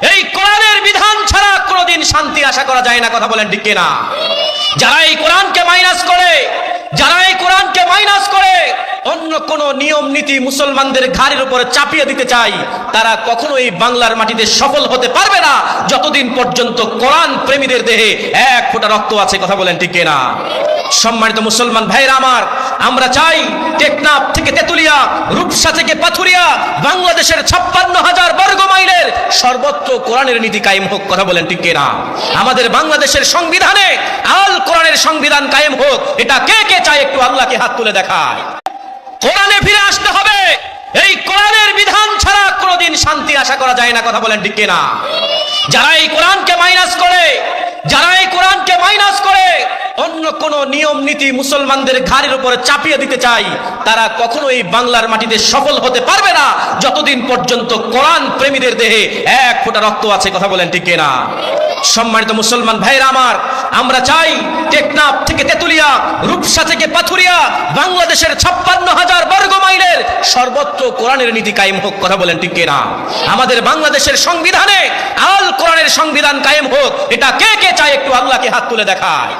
এই কোরআনের বিধান ছাড়া কোনোদিন শান্তি আশা করা যায় না। কথা বলেন ঠিক কিনা? যারা এই কোরআনকে মাইনাস করে, যারা এই কোরআনকে মাইনাস করে অন্য কোন নিয়ম নীতি মুসলমানদের ঘাড়ের উপরে চাপিয়ে দিতে চাই, তারা কখনো এই বাংলার মাটিতে সফল হতে পারবে না যতদিন পর্যন্ত কোরআন প্রেমীদের দেহে এক ফোঁটা রক্ত আছে। কথা বলেন ঠিক কিনা? সম্মানিত মুসলমান ভাইরা আমার, আমরা চাই টেকনাফ থেকে তেতুলিয়া, রূপসা থেকে পাথুরিয়া, বাংলাদেশের 56,000 বর্গ মাইলের সর্বত্র কোরআনের নীতি কায়েম হোক। কথা বলেন ঠিক কিনা? আমাদের বাংলাদেশের সংবিধানে আল কোরআনের সংবিধান কায়েম হোক। এটা কে কে চায় একটু আল্লাহকে হাত তুলে দেখায়। কোরআনে ফিরে আসতে হবে। এই কোরআনের বিধান ছাড়া কোনোদিন শান্তি আশা করা যায় না। কথা বলেন ঠিক কিনা? যারা এই কোরআনকে মাইনাস করে, যারা এই কোরআনকে মাইনাস করে অন্য কোন নিয়ম নীতি মুসলমানদের ঘাড়ের উপরে চাপিয়ে দিতে চাই, তারা কখনো এই বাংলার মাটিতে সফল হতে পারবে না যতদিন পর্যন্ত কোরআন প্রেমীদের দেহে এক ফোঁটা রক্ত আছে। কথা বলেন ঠিক কিনা? সম্মানিত মুসলমান ভাইরা আমার, আমরা চাই টেকনাফ থেকে তেতুলিয়া, রূপসা থেকে পাথুরিয়া, বাংলাদেশের 56,000 বর্গ মাইলের সর্বত্র কোরআনের নীতি কায়েম হোক। কথা বলেন ঠিক কিনা? আমাদের বাংলাদেশের সংবিধানে আল কোরআনের সংবিধান কায়েম হোক। এটা কে কে চায় একটু আল্লাহকে হাত তুলে দেখায়।